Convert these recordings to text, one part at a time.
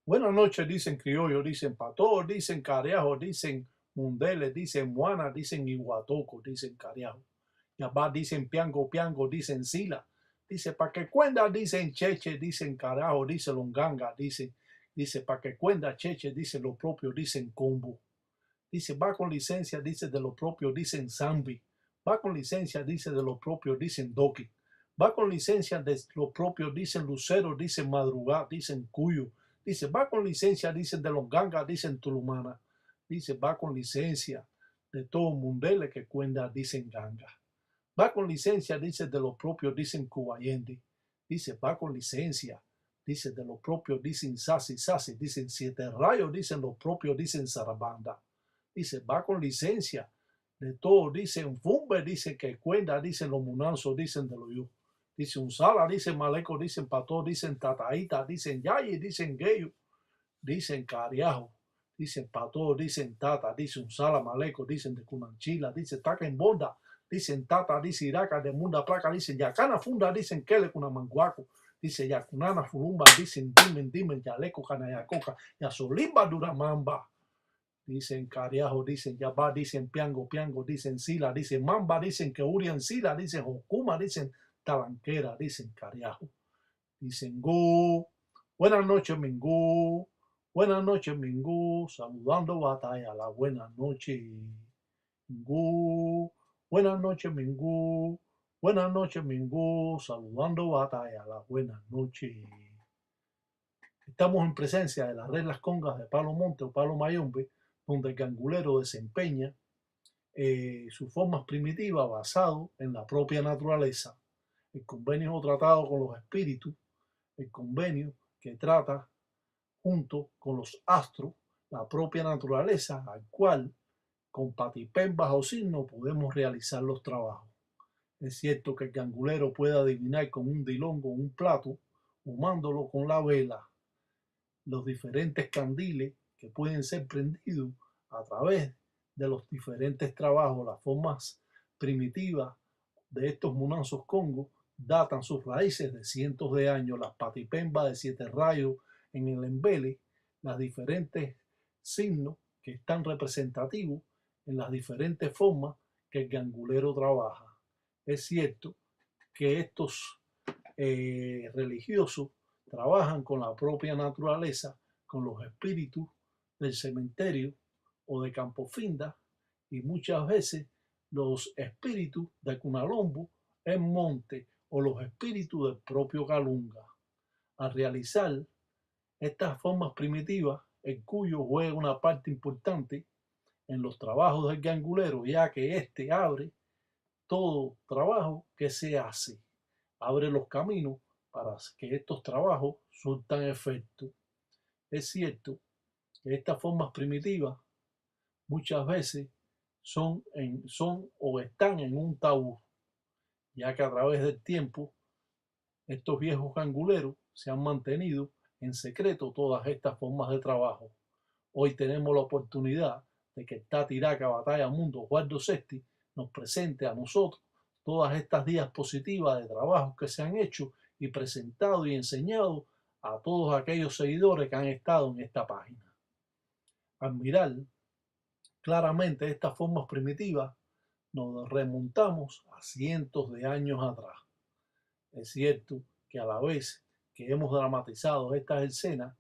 Buenas noches, dicen criollo, dicen pastor, dicen careajo, dicen mundeles, dicen muana, dicen iguatoco, dicen careajo. Yabá dicen piango, piango, dicen sila. Dice pa' que cuenda, dicen cheche, dicen carajo, dice longanga, dice pa' que cuenda cheche, dice lo propio, dicen combo. Dice va con licencia, dice de lo propio, dicen zambi. Va con licencia, dice de lo propio, dicen doki. Va con licencia de lo propio, dicen lucero, dicen madrugada, dicen cuyo. Dice, va con licencia, dicen de los gangas, dicen tulumana. Dice, va con licencia de todo mundele que cuenta, dicen ganga. Va con licencia, dice de los propios, dicen cubayende. Dice, va con licencia, dice de los propios, dicen sasi, sasi, dicen siete rayos, dicen los propios, dicen zarabanda. Dice, va con licencia de todo, dicen fumbe, dicen que cuenta, dicen los munanzos, dicen de los yo. Dice un sala, dicen maleco, dicen pato, dicen tataíta, dicen yayi, dicen geyo, dicen cariajo, dicen pato, dicen tata, dicen un sala maleco, dicen de cunanchila, dicen taca en bonda, dicen tata, dice iraca de munda placa, dicen yacana funda, dicen kele cunamanguaco, dice yacunana fulumba, dicen dimen, dimen, yaleco canayacoca, yasolimba duramamba. Dicen cariajo, dicen yabá, dicen piango, piango, dicen sila, dicen mamba, dicen que urian sila, dicen jocuma, dicen talanquera, dicen cariajo. Dicen Gu. Buenas noches, Mingú. Buenas noches, Mingú. Saludando batalla. La buenas noches, Mingú. Buenas noches, Mingú. Buenas noches, Mingú. Saludando batalla. La buenas noches. Estamos en presencia de las reglas congas de Palo Monte o Palo Mayombe, donde el gangulero desempeña sus formas primitivas basado en la propia naturaleza. El convenio o tratado con los espíritus, el convenio que trata junto con los astros la propia naturaleza al cual con patipén bajo signo podemos realizar los trabajos. Es cierto que el gangulero puede adivinar con un dilongo un plato, humándolo con la vela, los diferentes candiles que pueden ser prendidos a través de los diferentes trabajos, las formas primitivas de estos munanzos congos datan sus raíces de cientos de años, las patipembas de siete rayos en el embele, las diferentes signos que están representativos en las diferentes formas que el gangulero trabaja. Es cierto que estos religiosos trabajan con la propia naturaleza, con los espíritus del cementerio o de Campofinda, y muchas veces los espíritus de Cunalombo en monte o los espíritus del propio Calunga. Al realizar estas formas primitivas, el cuyo juega una parte importante en los trabajos del gangulero, ya que éste abre todo trabajo que se hace, abre los caminos para que estos trabajos surtan efecto. Es cierto que estas formas primitivas muchas veces son o están en un tabú, ya que a través del tiempo estos viejos ganguleros se han mantenido en secreto todas estas formas de trabajo. Hoy tenemos la oportunidad de que Tati Iraca Batalla Mundo Osvaldo Sesti nos presente a nosotros todas estas diapositivas de trabajos que se han hecho y presentado y enseñado a todos aquellos seguidores que han estado en esta página. Al mirar claramente estas formas primitivas, nos remontamos a cientos de años atrás. Es cierto que a la vez que hemos dramatizado estas escenas,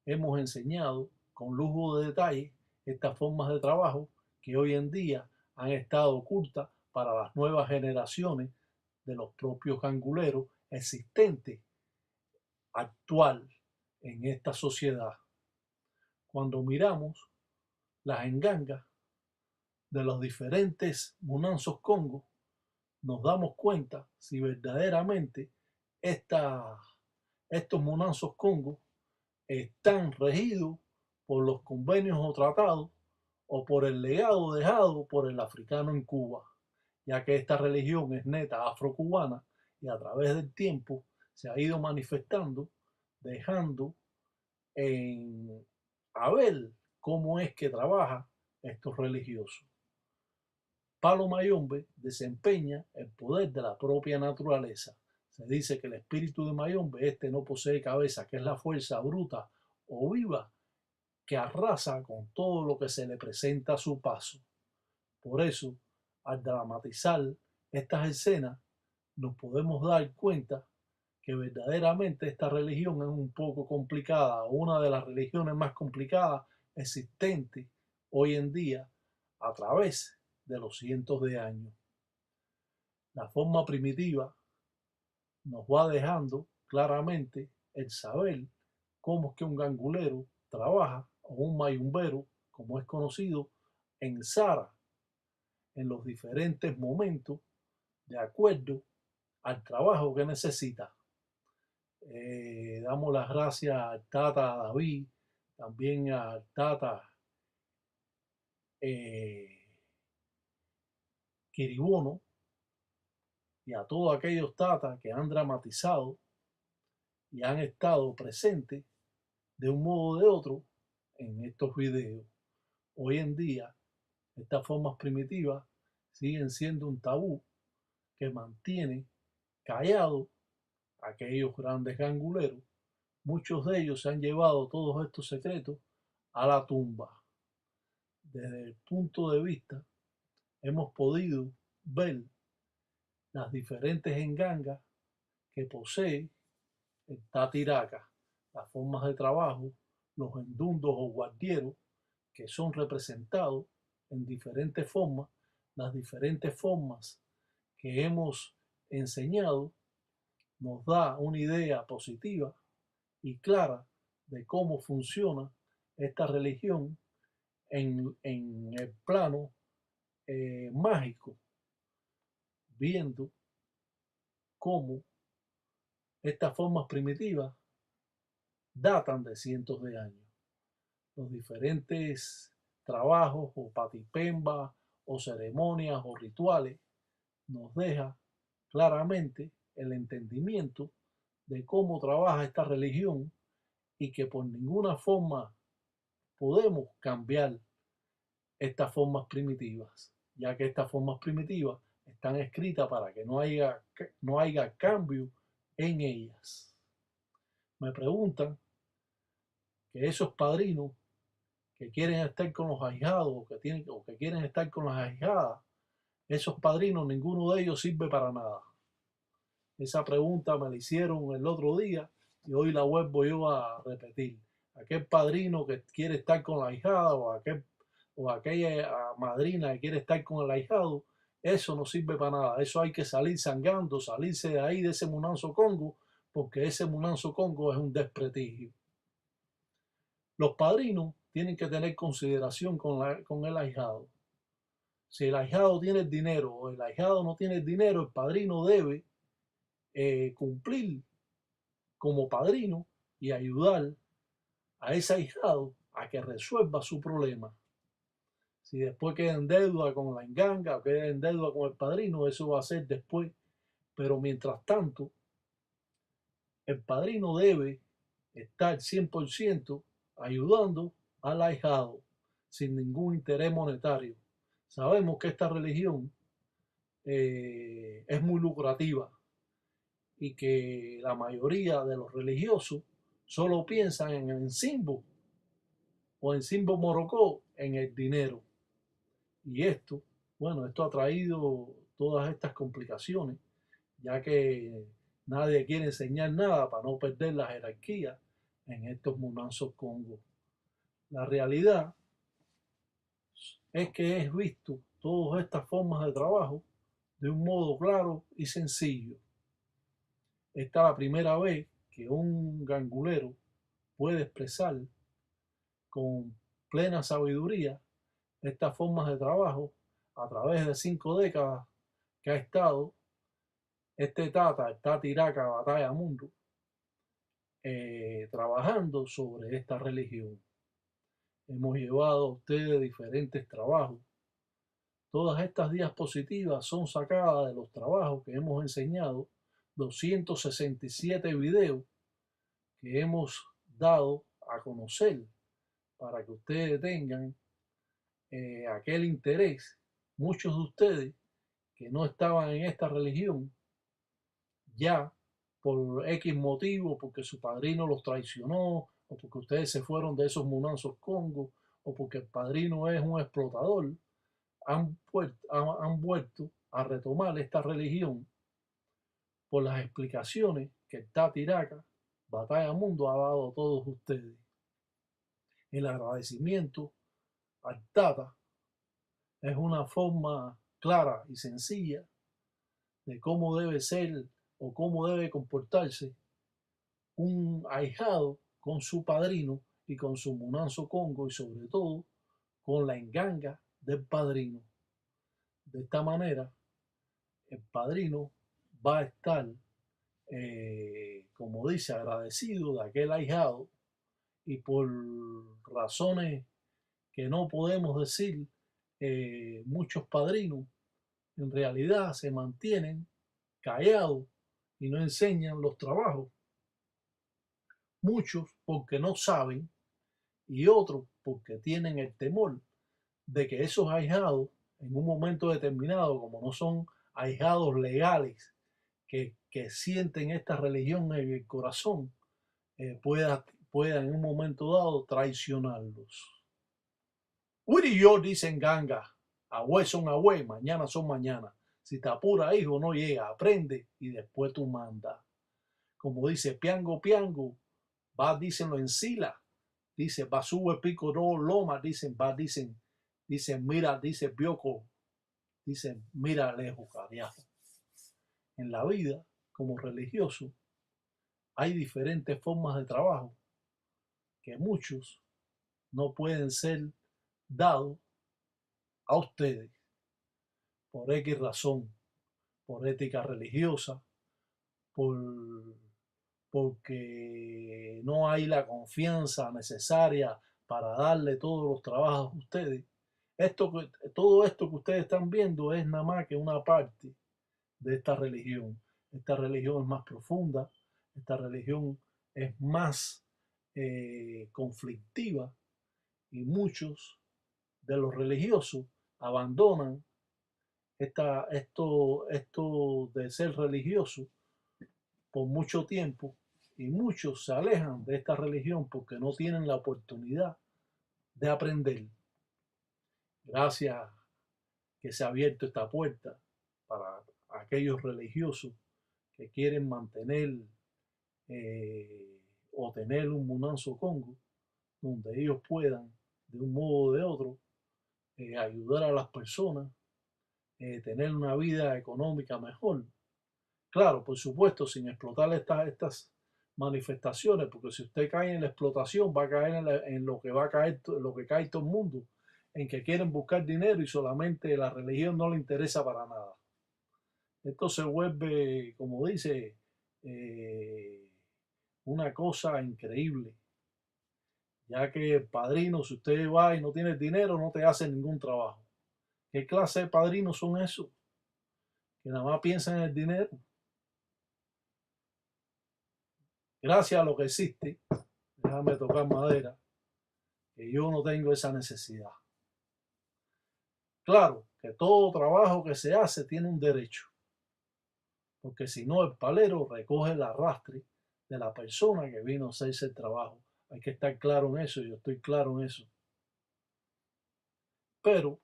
hemos enseñado con lujo de detalle estas formas de trabajo que hoy en día han estado ocultas para las nuevas generaciones de los propios ganguleros existentes actual en esta sociedad. Cuando miramos las engangas de los diferentes munanzos congos, nos damos cuenta si verdaderamente estos munanzos congos están regidos por los convenios o tratados o por el legado dejado por el africano en Cuba, ya que esta religión es neta afrocubana y a través del tiempo se ha ido manifestando, dejando en, a ver cómo es que trabaja estos religiosos. Palo Mayombe desempeña el poder de la propia naturaleza. Se dice que el espíritu de Mayombe, este no posee cabeza, que es la fuerza bruta o viva que arrasa con todo lo que se le presenta a su paso. Por eso, al dramatizar estas escenas, nos podemos dar cuenta que verdaderamente esta religión es un poco complicada, una de las religiones más complicadas existentes hoy en día a través de los cientos de años. La forma primitiva nos va dejando claramente el saber cómo es que un gangulero trabaja, o un mayumbero, como es conocido, ensara en los diferentes momentos de acuerdo al trabajo que necesita. Damos las gracias al Tata David, también al Tata Quiribono y a todos aquellos tatas que han dramatizado y han estado presentes de un modo o de otro en estos videos. Hoy en día, estas formas primitivas siguen siendo un tabú que mantiene callado a aquellos grandes ganguleros. Muchos de ellos se han llevado todos estos secretos a la tumba. Desde el punto de vista, hemos podido ver las diferentes engangas que posee el tatiraca, las formas de trabajo, los endundos o guardieros que son representados en diferentes formas, las diferentes formas que hemos enseñado nos da una idea positiva y clara de cómo funciona esta religión en el plano mágico, viendo cómo estas formas primitivas datan de cientos de años. Los diferentes trabajos o patipembas o ceremonias o rituales nos deja claramente el entendimiento de cómo trabaja esta religión y que por ninguna forma podemos cambiar estas formas primitivas, ya que estas formas primitivas están escritas para que no haya cambio en ellas. Me preguntan que esos padrinos que quieren estar con los ahijados o que quieren estar con las ahijadas, esos padrinos, ninguno de ellos sirve para nada. Esa pregunta me la hicieron el otro día y hoy la vuelvo yo a repetir. Aquel padrino que quiere estar con la ahijada o aquella madrina que quiere estar con el ahijado, eso no sirve para nada. Eso hay que salir sangrando, salirse de ahí, de ese Munanzo Congo, porque ese Munanzo Congo es un desprestigio. Los padrinos tienen que tener consideración con el ahijado. Si el ahijado tiene el dinero o el ahijado no tiene el dinero, el padrino debe cumplir como padrino y ayudar a ese ahijado a que resuelva su problema. Si después queda en deuda con la enganga o queda en deuda con el padrino, eso va a ser después. Pero mientras tanto, el padrino debe estar 100% ayudando al ahijado sin ningún interés monetario. Sabemos que esta religión es muy lucrativa y que la mayoría de los religiosos solo piensan en el Simbo o en Simbo Morocco, en el dinero. Y esto, bueno, esto ha traído todas estas complicaciones, ya que nadie quiere enseñar nada para no perder la jerarquía en estos Munanzos Congo. La realidad es que es visto todas estas formas de trabajo de un modo claro y sencillo. Esta es la primera vez que un gangulero puede expresar con plena sabiduría estas formas de trabajo a través de 5 décadas que ha estado este Tata, el Tatiraca Batalla Mundo, trabajando sobre esta religión. Hemos llevado a ustedes diferentes trabajos. Todas estas diapositivas son sacadas de los trabajos que hemos enseñado, 267 videos que hemos dado a conocer para que ustedes tengan aquel interés. Muchos de ustedes que no estaban en esta religión, ya por X motivo, porque su padrino los traicionó o porque ustedes se fueron de esos munanzos Congo, o porque el padrino es un explotador, han vuelto a retomar esta religión por las explicaciones que el Tata Iraca, Batalla Mundo, ha dado a todos ustedes. El agradecimiento al Tata es una forma clara y sencilla de cómo debe ser o cómo debe comportarse un ahijado con su padrino y con su munanzo Congo, y sobre todo con la enganga del padrino. De esta manera, el padrino va a estar, como dice, agradecido de aquel ahijado, y por razones que no podemos decir, muchos padrinos en realidad se mantienen callados y no enseñan los trabajos. Muchos porque no saben y otros porque tienen el temor de que esos ahijados en un momento determinado, como no son ahijados legales que sienten esta religión en el corazón, pueda en un momento dado traicionarlos. Uri y yo dicen ganga, agüey son agüey, mañana son mañana. Si te apura, hijo, no llega, aprende y después tú manda. Como dice piango, piango, va, dícenlo en Sila, dice va sube pico no loma, dicen va, dicen mira, dice Bioco, dicen mira lejos, carajo. En la vida, como religioso, hay diferentes formas de trabajo que muchos no pueden ser dados a ustedes por X razón, por ética religiosa, porque no hay la confianza necesaria para darle todos los trabajos a ustedes. Todo esto que ustedes están viendo es nada más que una parte de esta religión. Esta religión es más profunda, esta religión es más conflictiva, y muchos de los religiosos abandonan esto de ser religioso por mucho tiempo, y muchos se alejan de esta religión porque no tienen la oportunidad de aprender. Gracias a que se ha abierto esta puerta para aquellos religiosos que quieren mantener o tener un munanzo Congo, donde ellos puedan, de un modo o de otro, ayudar a las personas, tener una vida económica mejor. Claro, por supuesto, sin explotar estas manifestaciones, porque si usted cae en la explotación, va a caer en lo que va a caer, lo que cae todo el mundo, en que quieren buscar dinero y solamente la religión no le interesa para nada. Esto se vuelve, como dice, una cosa increíble, ya que el padrino, si usted va y no tiene dinero, no te hace ningún trabajo. ¿Qué clase de padrinos son esos? Que nada más piensan en el dinero. Gracias a lo que existe, déjame tocar madera, que yo no tengo esa necesidad. Claro que todo trabajo que se hace tiene un derecho, porque si no el palero recoge el arrastre de la persona que vino a hacerse el trabajo. Hay que estar claro en eso, yo estoy claro en eso. Pero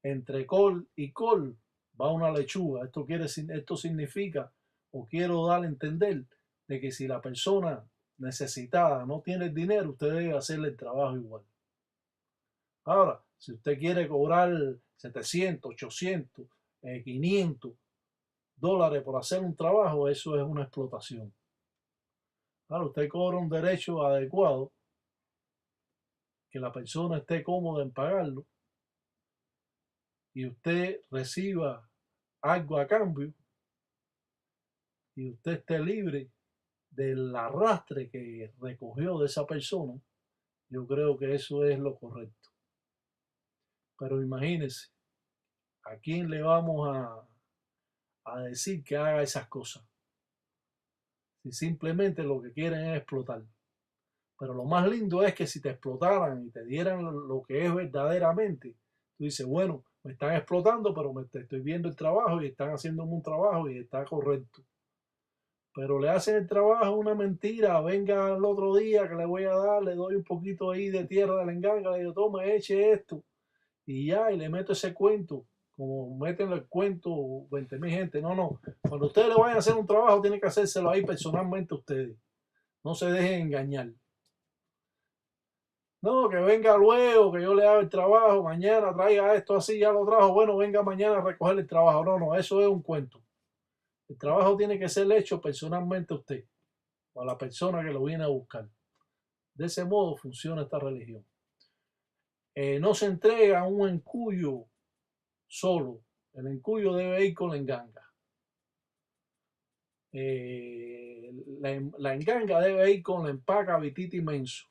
entre col y col va una lechuga. Esto significa, o quiero dar a entender, de que si la persona necesitada no tiene el dinero, usted debe hacerle el trabajo igual. Ahora, si usted quiere cobrar 700, 800, $500 por hacer un trabajo, eso es una explotación. Ahora, usted cobra un derecho adecuado, que la persona esté cómoda en pagarlo, y usted reciba algo a cambio, y usted esté libre del arrastre que recogió de esa persona, yo creo que eso es lo correcto. Pero imagínese, ¿a quién le vamos a decir que haga esas cosas? Si simplemente lo que quieren es explotar. Pero lo más lindo es que si te explotaran y te dieran lo que es verdaderamente, tú dices, bueno, me están explotando, pero estoy viendo el trabajo y están haciéndome un trabajo y está correcto. pero le hacen el trabajo una mentira. Venga el otro día que le voy a dar, le doy un poquito ahí de tierra de la enganga, le digo, tome, eche esto, y ya, y le meto ese cuento, como meten el cuento 20.000 gente. No, no, cuando ustedes le vayan a hacer un trabajo, tienen que hacérselo ahí personalmente ustedes. No se dejen engañar. No, que venga luego, que yo le haga el trabajo, mañana traiga esto así, ya lo trajo, bueno, venga mañana a recoger el trabajo. No, no, eso es un cuento. El trabajo tiene que ser hecho personalmente a usted o a la persona que lo viene a buscar. De ese modo funciona esta religión. No se entrega un encuyo solo. El encuyo debe ir con la enganga. La enganga debe ir con la empaca vititi menso.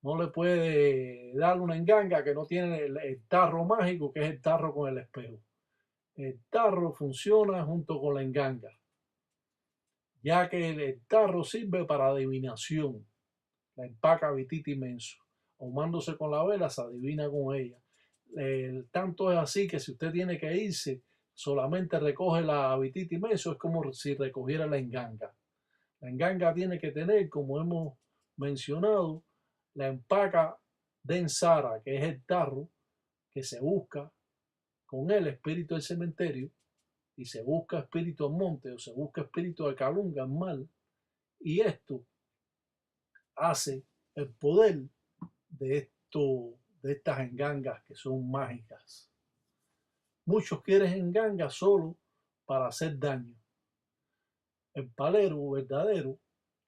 No le puede dar una enganga que no tiene el tarro mágico, que es el tarro con el espejo. El tarro funciona junto con la enganga, ya que el tarro sirve para adivinación. La empaca vititi menso. Ahumándose con la vela, se adivina con ella. Tanto es así que si usted tiene que irse, solamente recoge la vititi menso, es como si recogiera la enganga. La enganga tiene que tener, como hemos mencionado, la empaca densara, que es el tarro que se busca con el espíritu del cementerio, y se busca espíritu al monte o se busca espíritu de calunga al mal, y esto hace el poder de estas engangas que son mágicas. Muchos quieren engangas solo para hacer daño. El palero verdadero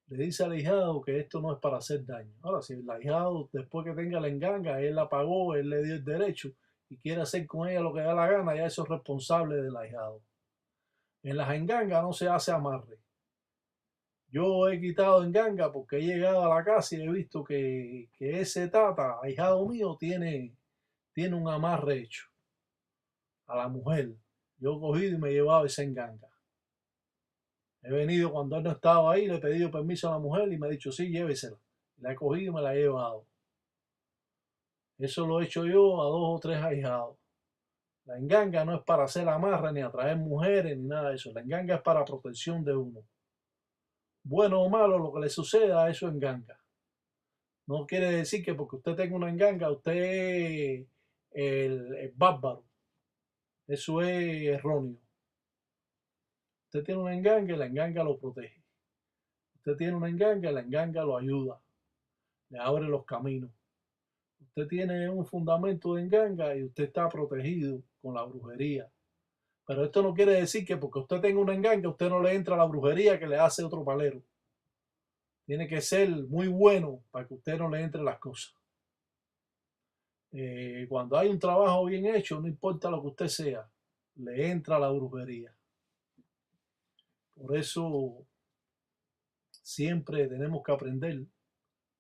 le dice al ahijado que esto no es para hacer daño. Ahora, si el ahijado, después que tenga la enganga, él la pagó, él le dio el derecho y quiere hacer con ella lo que da la gana, ya eso es responsable del ahijado. En las engangas no se hace amarre. Yo he quitado enganga porque he llegado a la casa y he visto que ese tata, ahijado mío, tiene un amarre hecho a la mujer. Yo he cogido y me he llevado esa enganga. He venido cuando él no estaba ahí, le he pedido permiso a la mujer y me ha dicho, sí, llévesela. La he cogido y me la he llevado. Eso lo he hecho yo a 2 o 3 ahijados. La enganga no es para hacer amarre, ni atraer mujeres, ni nada de eso. La enganga es para protección de uno. Bueno o malo lo que le suceda, eso es enganga. No quiere decir que porque usted tenga una enganga, usted es el bárbaro. Eso es erróneo. Usted tiene una enganga y la enganga lo protege. Usted tiene una enganga y la enganga lo ayuda. Le abre los caminos. Usted tiene un fundamento de enganga y usted está protegido con la brujería. Pero esto no quiere decir que porque usted tenga una enganga, usted no le entra a la brujería que le hace otro palero. Tiene que ser muy bueno para que usted no le entre las cosas. Cuando hay un trabajo bien hecho, no importa lo que usted sea, le entra a la brujería. Por eso siempre tenemos que aprender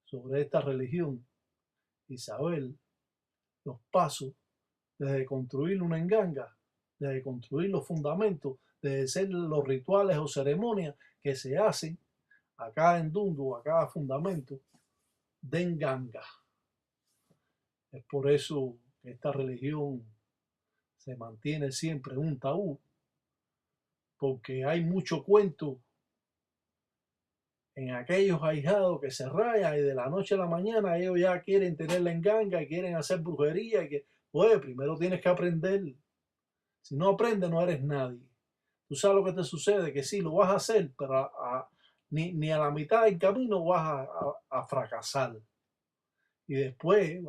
sobre esta religión y saber los pasos desde construir una enganga, desde construir los fundamentos, desde ser los rituales o ceremonias que se hacen a cada endundo, a cada fundamento de enganga. Es por eso que esta religión se mantiene siempre un tabú, porque hay mucho cuento en aquellos ahijados que se rayan y de la noche a la mañana ellos ya quieren tener la enganga y quieren hacer brujería y que, pues, primero tienes que aprender. Si no aprendes, no eres nadie. Tú sabes lo que te sucede, que sí, lo vas a hacer, pero ni a la mitad del camino vas a fracasar. Y después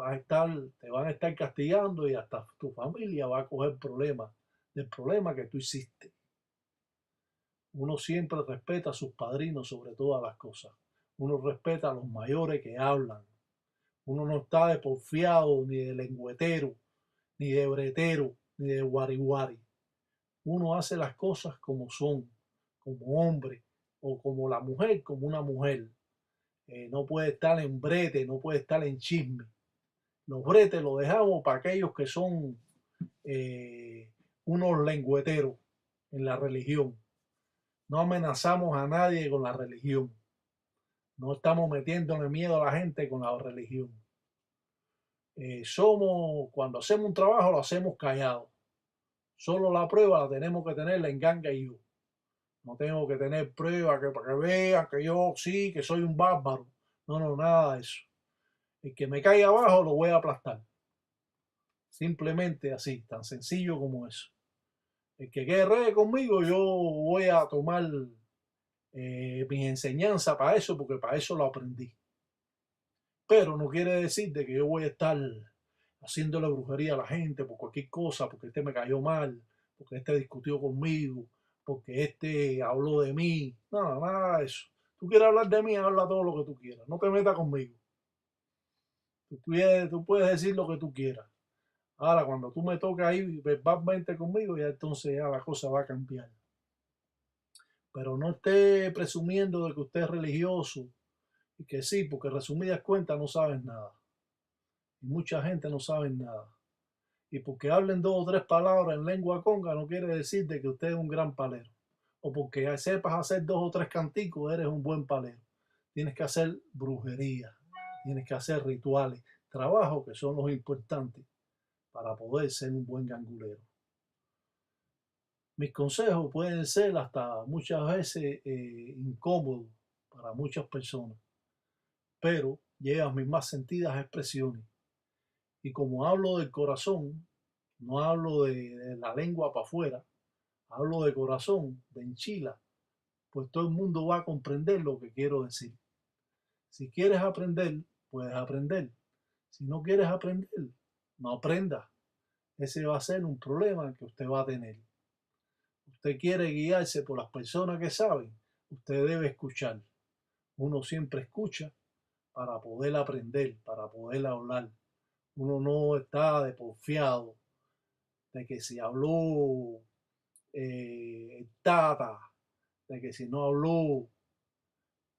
te van a estar castigando y hasta tu familia va a coger problemas del problema que tú hiciste. Uno siempre respeta a sus padrinos sobre todas las cosas. Uno respeta a los mayores que hablan. Uno no está de porfiado, ni de lengüetero, ni de bretero, ni de guariguari. Uno hace las cosas como son, como hombre, o como la mujer, como una mujer. No puede estar en brete, no puede estar en chisme. Los bretes los dejamos para aquellos que son unos lengüeteros en la religión. No amenazamos a nadie con la religión. No estamos metiéndole miedo a la gente con la religión. Cuando hacemos un trabajo, lo hacemos callado. Solo la prueba la tenemos que tener la enganga y yo. No tengo que tener pruebas que, para que vean que yo sí, que soy un bárbaro. No, no, nada de eso. El que me caiga abajo lo voy a aplastar. Simplemente así, tan sencillo como eso. El que guerree conmigo, yo voy a tomar mis enseñanzas para eso, porque para eso lo aprendí. Pero no quiere decir de que yo voy a estar haciéndole brujería a la gente por cualquier cosa, porque este me cayó mal, porque este discutió conmigo, porque este habló de mí. Nada, nada de eso. Tú quieres hablar de mí, habla todo lo que tú quieras. No te metas conmigo. Tú puedes decir lo que tú quieras. Ahora, cuando tú me toques ahí verbalmente conmigo, ya entonces ya la cosa va a cambiar. Pero no esté presumiendo de que usted es religioso y que sí, porque resumidas cuentas no sabes nada. Y mucha gente no sabe nada. Y porque hablen dos o tres palabras en lengua conga no quiere decir de que usted es un gran palero. O porque sepas hacer dos o tres canticos eres un buen palero. Tienes que hacer brujería, tienes que hacer rituales, trabajos que son los importantes para poder ser un buen gangulero. Mis consejos pueden ser hasta muchas veces incómodos para muchas personas, pero llevan mis más sentidas expresiones. Y como hablo del corazón, no hablo de la lengua para afuera, hablo de corazón, de enchila, pues todo el mundo va a comprender lo que quiero decir. Si quieres aprender, puedes aprender. Si no quieres aprender, no aprendas. Ese va a ser un problema que usted va a tener. Usted quiere guiarse por las personas que saben, usted debe escuchar. Uno siempre escucha para poder aprender, para poder hablar. Uno no está de porfiado de que si habló el Tata, de que si no habló,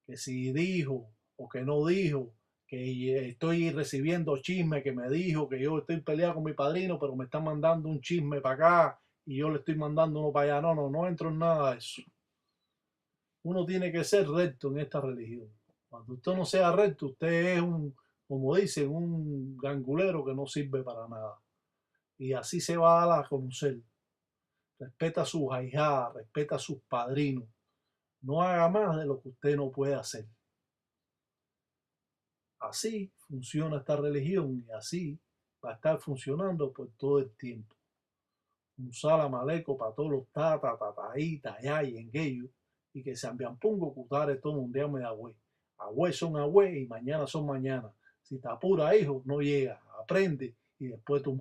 que si dijo o que no dijo, que estoy recibiendo chisme que me dijo que yo estoy peleado con mi padrino, pero me están mandando un chisme para acá y yo le estoy mandando uno para allá. No, no, no entro en nada de eso. Uno tiene que ser recto en esta religión. Cuando usted no sea recto, usted es un, como dicen, un gangulero que no sirve para nada. Y así se va a dar a conocer. Respeta a sus ahijadas, respeta a sus padrinos. No haga más de lo que usted no puede hacer. Así funciona esta religión y así va a estar funcionando por todo el tiempo. Un salam aleikum para todos los tata, tataí, tayay, engueyo, y que se ambiampungo cutare todo un día me da güey. Agüey son agüey y mañana son mañana. Si te apura, hijo, no llega. Aprende y después tú